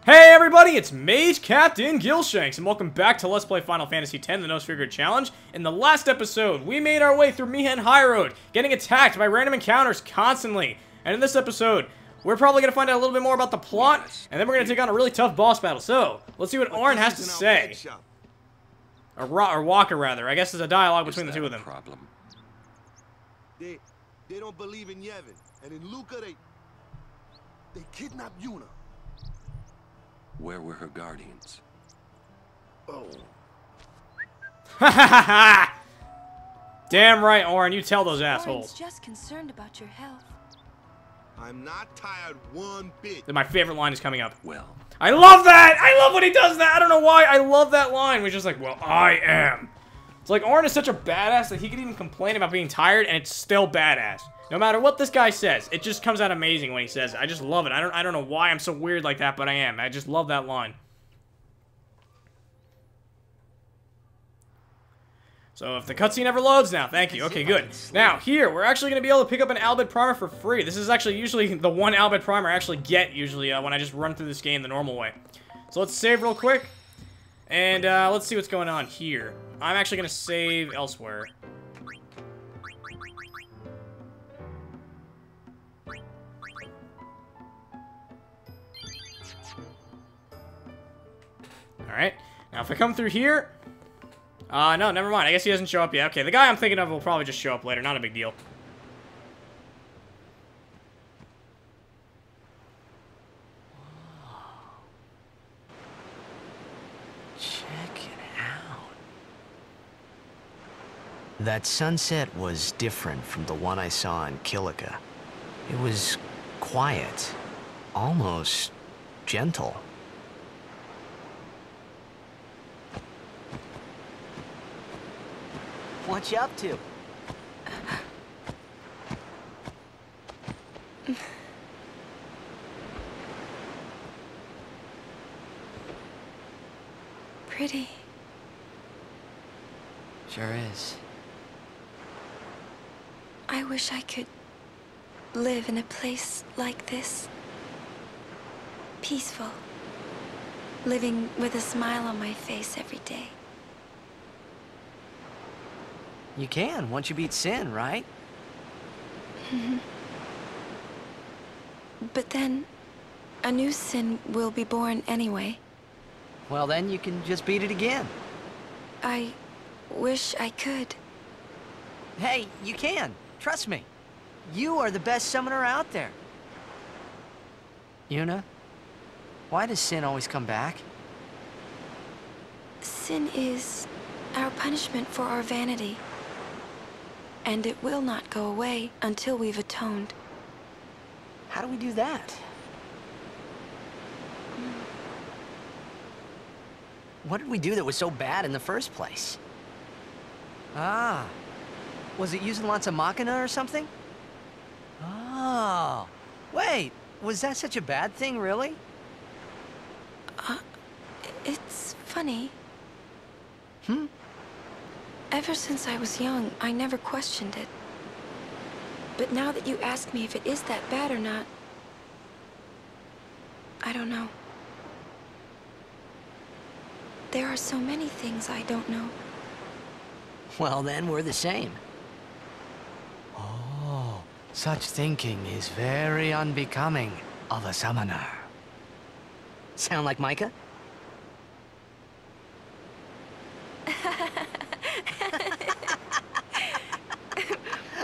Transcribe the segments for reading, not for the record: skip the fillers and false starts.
Hey everybody, it's Mage Captain Gilshanks, and welcome back to Let's Play Final Fantasy X, the No Figure Challenge. In the last episode, we made our way through Mi'ihen Highroad, getting attacked by random encounters constantly. And in this episode, we're probably going to find out a little bit more about the plot, and then we're going to take on a really tough boss battle. So, let's see what Orin has to say. Or Walker, rather. I guess there's a dialogue between the two of them. Problem? They don't believe in Yevon, and in Luca they kidnapped Yuna. Where were her guardians? Oh. Ha ha ha ha! Damn right, Orin, you tell those Orin's assholes. just concerned about your health. I'm not tired one bit. My favorite line is coming up. Well, I love that! I love when he does that! I don't know why, I love that line. We're just like, well, I am. It's like, Orin is such a badass that he can even complain about being tired and it's still badass. No matter what this guy says, it just comes out amazing when he says it. I just love it. I don't know why I'm so weird like that, but I am. I just love that line. So if the cutscene ever loads now, thank you. Okay, good. Now, here, we're actually going to be able to pick up an Albed Primer for free. This is actually usually the one Albed Primer I actually get, usually, when I just run through this game the normal way. So let's save real quick. And let's see what's going on here. I'm actually going to save elsewhere. Alright, now if I come through here... no, never mind. I guess he doesn't show up yet. Okay, the guy I'm thinking of will probably just show up later. Not a big deal. Check it out. That sunset was different from the one I saw in Kilika. It was quiet, almost gentle. What you up to? Pretty. Sure is. I wish I could live in a place like this. Peaceful. Living with a smile on my face every day. You can, once you beat Sin, right? But then, a new Sin will be born anyway. Well, then you can just beat it again. I wish I could. Hey, you can. Trust me. You are the best summoner out there. Yuna, why does Sin always come back? Sin is our punishment for our vanity. And it will not go away until we've atoned. How do we do that? What did we do that was so bad in the first place? Ah, was it using lots of Machina or something? Oh, wait, was that such a bad thing, really? It's funny. Ever since I was young, I never questioned it. But now that you ask me if it is that bad or not, I don't know. There are so many things I don't know. Well, then we're the same. Oh, such thinking is very unbecoming of a summoner. Sound like Micah?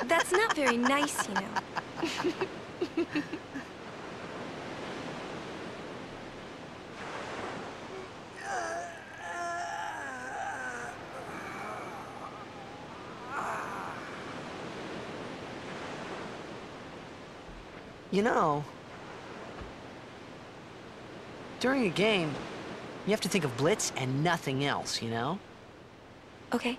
That's not very nice, you know. You know, during a game, you have to think of Blitz and nothing else, you know? Okay.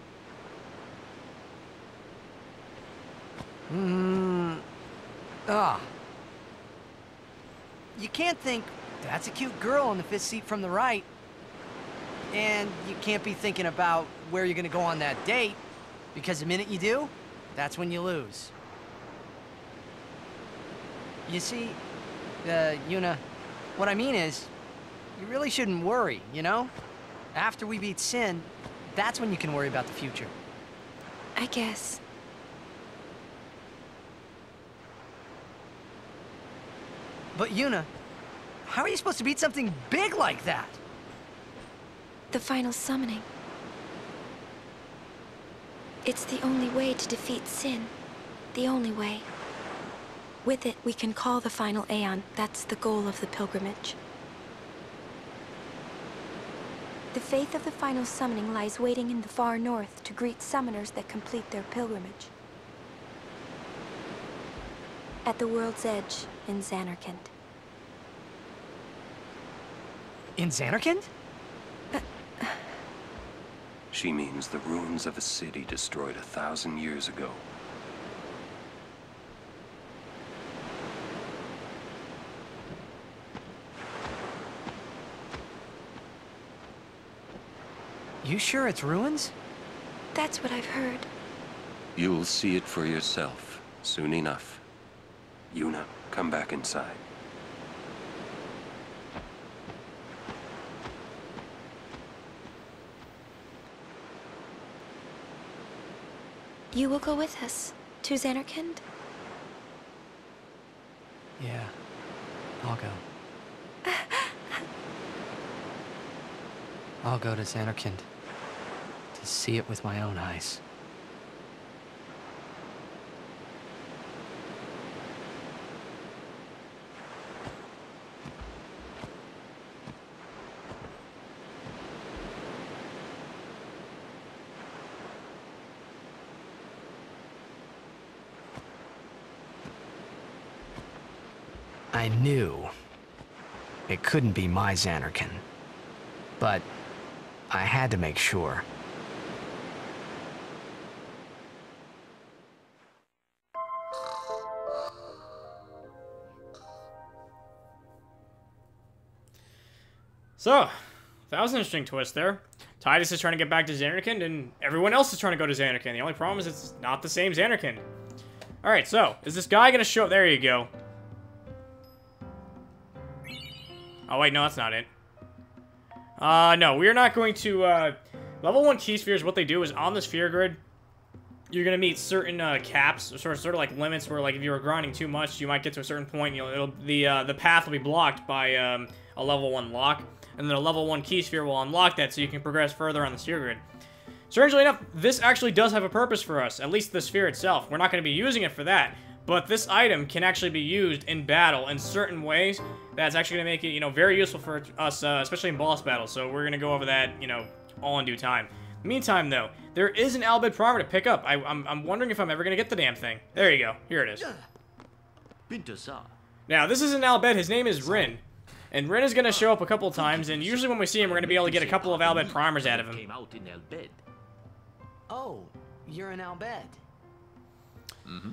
You can't think, that's a cute girl in the fifth seat from the right. And you can't be thinking about where you're gonna go on that date, because the minute you do, that's when you lose. You see, Yuna, what I mean is, you really shouldn't worry, you know? After we beat Sin, that's when you can worry about the future. I guess. But Yuna, how are you supposed to beat something big like that? The final summoning. It's the only way to defeat Sin. The only way. With it, we can call the final Aeon. That's the goal of the pilgrimage. The faith of the final summoning lies waiting in the far north to greet summoners that complete their pilgrimage. At the world's edge in Xanarkand. In Xanarkand? She means the ruins of a city destroyed 1,000 years ago. You sure it's ruins? That's what I've heard. You'll see it for yourself soon enough. Yuna, come back inside. You will go with us to Xanarkand? Yeah, I'll go. I'll go to Xanarkand to see it with my own eyes. I knew it couldn't be my Xanarkand, but I had to make sure. So, that was an interesting twist there. Tidus is trying to get back to Xanarkand, and everyone else is trying to go to Xanarkand. The only problem is it's not the same Xanarkand. Alright, so, is this guy gonna show up? There you go. Oh, wait, no, that's not it. No, we're not going to, level 1 key spheres, what they do is on the sphere grid, you're gonna meet certain, caps, sort of like limits where, like, if you were grinding too much, you might get to a certain point, you know, the path will be blocked by, a level 1 lock, and then a level 1 key sphere will unlock that so you can progress further on the sphere grid. Strangely enough, this actually does have a purpose for us, at least the sphere itself. We're not gonna be using it for that. But this item can actually be used in battle in certain ways that's actually going to make it, you know, very useful for us, especially in boss battles. So we're going to go over that, you know, all in due time. Meantime, though, there is an Albed Primer to pick up. I'm wondering if I'm ever going to get the damn thing. There you go. Here it is. Now, this is an Albed. His name is Rin. And Rin is going to show up a couple times, and usually when we see him, we're going to be able to get a couple of Albed Primers out of him. Oh, you're an Albed. Mm-hmm.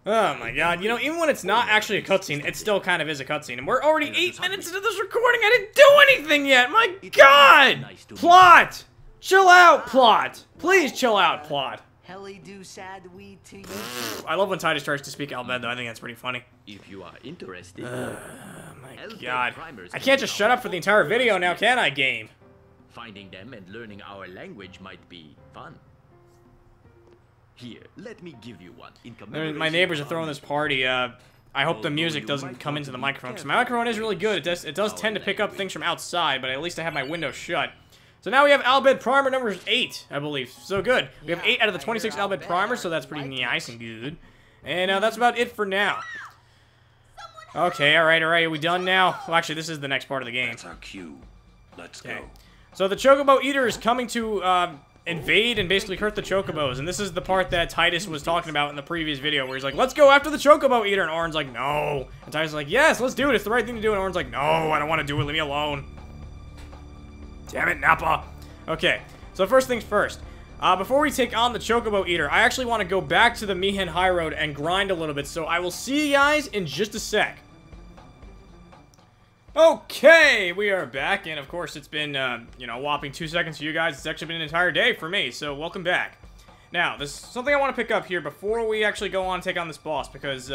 Oh my god, you know, even when it's not actually a cutscene, it still kind of is a cutscene. And we're already 8 minutes into this recording, I didn't do anything yet! My god! Plot! Chill out, plot! Please chill out, plot. Helly do sad we to you. I love when Tidus starts to speak Albed, though. I think that's pretty funny. If you are interested. Oh my god. I can't just shut up for the entire video now, can I, game? Finding them and learning our language might be fun. Here, let me give you one. My neighbors are throwing this party. I hope the music doesn't come into the microphone, because my microphone is really good. It does tend to pick up things from outside, but at least I have my window shut. So now we have Albed Primer number 8, I believe. So good. We have 8 out of the 26 Albed Primers, so that's pretty nice and good. And that's about it for now. Okay, alright. Are we done now? Well, actually, this is the next part of the game. That's our cue. Let's go. So the Chocobo Eater is coming to invade and basically hurt the Chocobos, and this is the part that Tidus was talking about in the previous video, where he's like, let's go after the Chocobo Eater, and Auron's like, no. And Tidus is like, yes, let's do it, it's the right thing to do, and Auron's like, no, I don't want to do it, leave me alone. Damn it, Nappa. Okay, so first things first. Before we take on the Chocobo Eater, I actually want to go back to the Mi'ihen Highroad and grind a little bit, so I will see you guys in just a sec. Okay, we are back, and of course it's been, you know, a whopping 2 seconds for you guys. It's actually been an entire day for me, so welcome back. Now, there's something I want to pick up here before we actually go on and take on this boss, because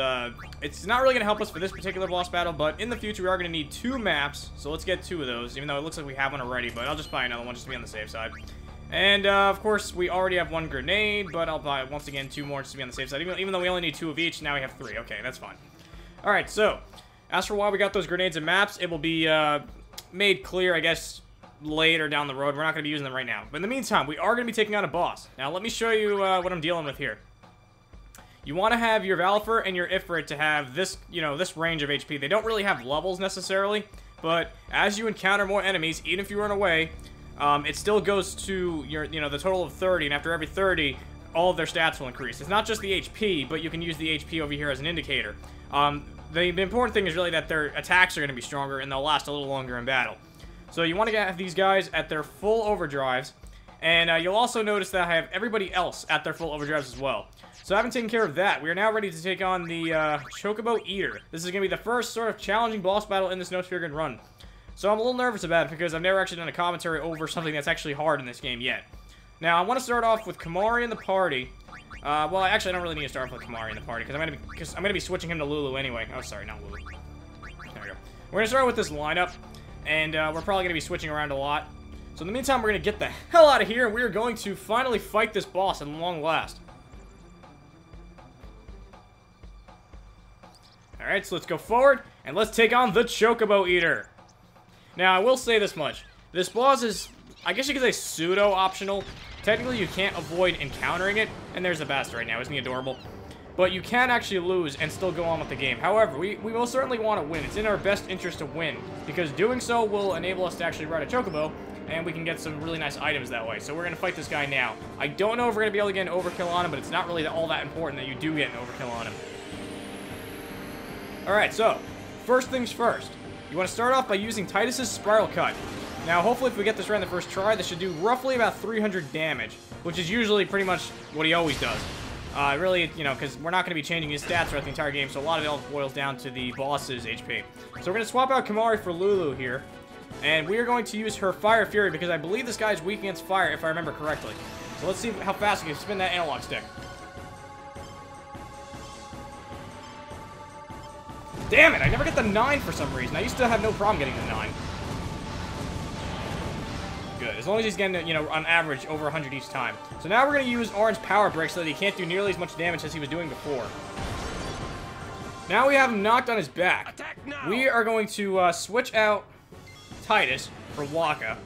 it's not really going to help us for this particular boss battle, but in the future we are going to need 2 maps, so let's get 2 of those, even though it looks like we have one already, but I'll just buy another one just to be on the safe side. And, of course, we already have 1 grenade, but I'll buy, once again, 2 more just to be on the safe side, even though we only need 2 of each, now we have 3. Okay, that's fine. Alright, so, as for why we got those grenades and maps, it will be made clear, I guess, later down the road. We're not going to be using them right now. But in the meantime, we are going to be taking on a boss. Now, let me show you what I'm dealing with here. You want to have your Valifer and your Ifrit to have this, you know, this range of HP. They don't really have levels necessarily, but as you encounter more enemies, even if you run away, it still goes to your, you know, the total of 30, and after every 30, all of their stats will increase. It's not just the HP, but you can use the HP over here as an indicator. The important thing is really that their attacks are going to be stronger, and they'll last a little longer in battle. So you want to have these guys at their full overdrives, and you'll also notice that I have everybody else at their full overdrives as well. So having taken care of that, we are now ready to take on the Chocobo Eater. This is going to be the first sort of challenging boss battle in this No Spear Gun run. So I'm a little nervous about it because I've never actually done a commentary over something that's actually hard in this game yet. Now, I want to start off with Kamari in the party. Well, actually, I don't really need to start off with Kamari in the party because I'm gonna be switching him to Lulu anyway. Oh, sorry, not Lulu. There we go. We're gonna start with this lineup. And we're probably going to be switching around a lot. So in the meantime, we're going to get the hell out of here, and we are going to finally fight this boss at long last. Alright, so let's go forward, and let's take on the Chocobo Eater. Now, I will say this much. This boss is, I guess you could say, pseudo-optional. Technically, you can't avoid encountering it, and there's the bastard right now. Isn't he adorable? But you can actually lose and still go on with the game. However, we most certainly want to win. It's in our best interest to win, because doing so will enable us to actually ride a Chocobo, and we can get some really nice items that way. So we're going to fight this guy now. I don't know if we're going to be able to get an overkill on him, but it's not really all that important that you do get an overkill on him. Alright, so, first things first. You want to start off by using Titus's Spiral Cut. Now, hopefully if we get this right in the first try, this should do roughly about 300 damage, which is usually pretty much what he always does. Really, you know, because we're not going to be changing his stats throughout the entire game, so a lot of it all boils down to the boss's HP. So we're going to swap out Kamari for Lulu here, and we are going to use her Fire Fury, because I believe this guy is weak against fire, if I remember correctly. So let's see how fast we can spin that analog stick. Damn it, I never get the 9 for some reason. I used to have no problem getting the 9. Good, as long as he's getting, you know, on average, over 100 each time. So now we're going to use Orange Power Break so that he can't do nearly as much damage as he was doing before. Now we have him knocked on his back. We are going to switch out Titus for Waka.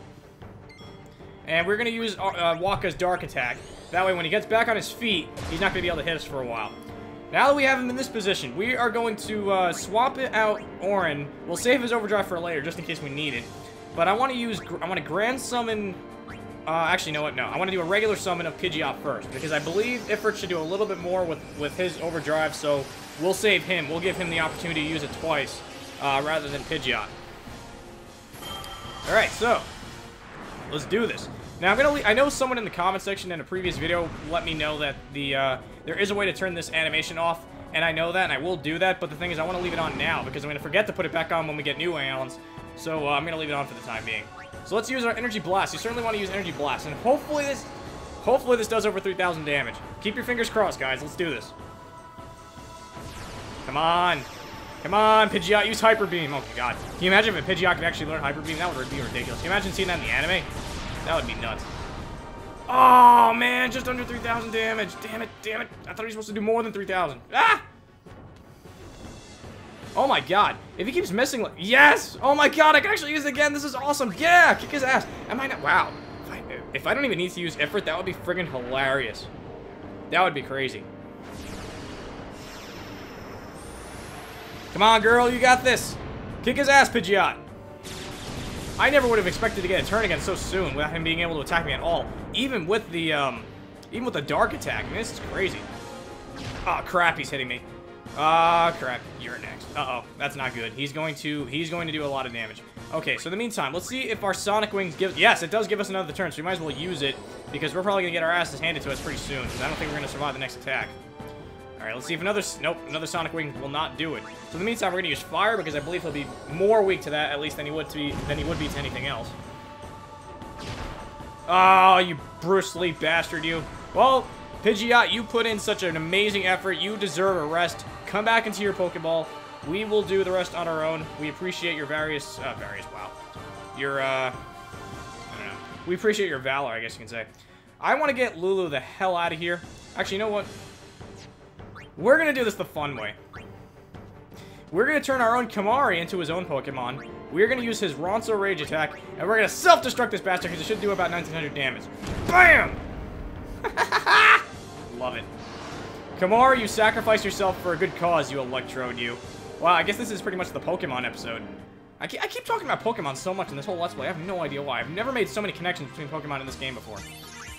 And we're going to use Waka's Dark Attack. That way when he gets back on his feet, he's not going to be able to hit us for a while. Now that we have him in this position, we are going to swap it out Orin. We'll save his overdrive for later, just in case we need it. But I want to Grand Summon, actually, you know what, no. I want to do a regular summon of Pidgeot first, because I believe Ifrit should do a little bit more with his overdrive, so we'll save him. We'll give him the opportunity to use it twice, rather than Pidgeot. Alright, so, let's do this. Now, I know someone in the comment section in a previous video let me know that there is a way to turn this animation off, and I know that, and I will do that, but the thing is, I want to leave it on now, because I'm going to forget to put it back on when we get new aeons. So, I'm going to leave it on for the time being. So, let's use our Energy Blast. You certainly want to use Energy Blast. And hopefully this does over 3,000 damage. Keep your fingers crossed, guys. Let's do this. Come on. Come on, Pidgeot. Use Hyper Beam. Oh, God. Can you imagine if a Pidgeot could actually learn Hyper Beam? That would be ridiculous. Can you imagine seeing that in the anime? That would be nuts. Oh, man. Just under 3,000 damage. Damn it. Damn it. I thought he was supposed to do more than 3,000. Ah! Oh my god. If he keeps missing, yes! Oh my god, I can actually use it again. This is awesome. Yeah, kick his ass. Am I not? Wow. If I don't even need to use Ifrit, that would be friggin' hilarious. That would be crazy. Come on, girl, you got this. Kick his ass, Pidgeot. I never would have expected to get a turn again so soon without him being able to attack me at all. Even with the dark attack. I mean, this is crazy. Oh crap, he's hitting me. Crap, you're next. Uh-oh, that's not good. He's going to do a lot of damage. Okay, so in the meantime, let's see if our Sonic Wings give... Yes, it does give us another turn, so we might as well use it, because we're probably going to get our asses handed to us pretty soon, because I don't think we're going to survive the next attack. Alright, let's see if another... Nope, another Sonic Wing will not do it. So in the meantime, we're going to use Fire, because I believe he'll be more weak to that, at least, than he would be to anything else. Oh, you Bruce Lee bastard, you. Well, Pidgeot, you put in such an amazing effort. You deserve a rest. Come back into your Pokeball. We will do the rest on our own. We appreciate your wow. Your, I don't know. We appreciate your valor, I guess you can say. I want to get Lulu the hell out of here. Actually, you know what? We're going to do this the fun way. We're going to turn our own Kamari into his own Pokemon. We're going to use his Ronso Rage attack, and we're going to self-destruct this bastard because it should do about 1900 damage. BAM! Love it. Kamari, you sacrifice yourself for a good cause, you Electrode, you. Wow, I guess this is pretty much the Pokemon episode. I keep talking about Pokemon so much in this whole Let's Play. I have no idea why. I've never made so many connections between Pokemon in this game before.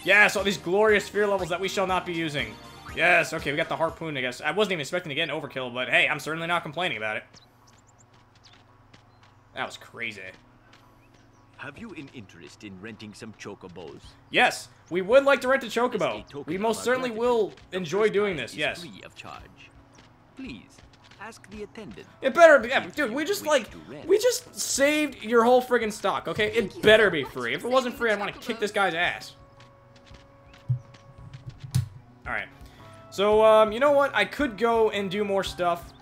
Yes, all these glorious sphere levels that we shall not be using. Yes, okay, we got the Harpoon, I guess. I wasn't even expecting to get an Overkill, but hey, I'm certainly not complaining about it. That was crazy. Have you an interest in renting some chocobos? Yes, we would like to rent a Chocobo. As a token We of most our certainly gratitude, will the enjoy first doing ride this, is yes. free of charge. Please, ask the attendant. It better be, yeah, dude, we just saved your whole friggin' stock, okay? It better be free. If it wasn't free, I'd want to kick this guy's ass. Alright. So, you know what? I could go and do more stuff.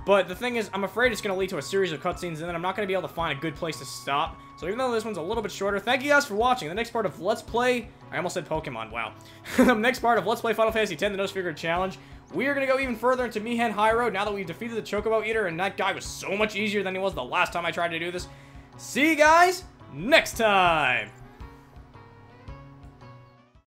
But the thing is, I'm afraid it's going to lead to a series of cutscenes, and then I'm not going to be able to find a good place to stop. So even though this one's a little bit shorter, thank you guys for watching. The next part of Let's Play... I almost said Pokemon, wow. The next part of Let's Play Final Fantasy X, the Nose Figure Challenge. We are going to go even further into Mi'ihen Highroad now that we've defeated the Chocobo Eater, and that guy was so much easier than he was the last time I tried to do this. See you guys next time!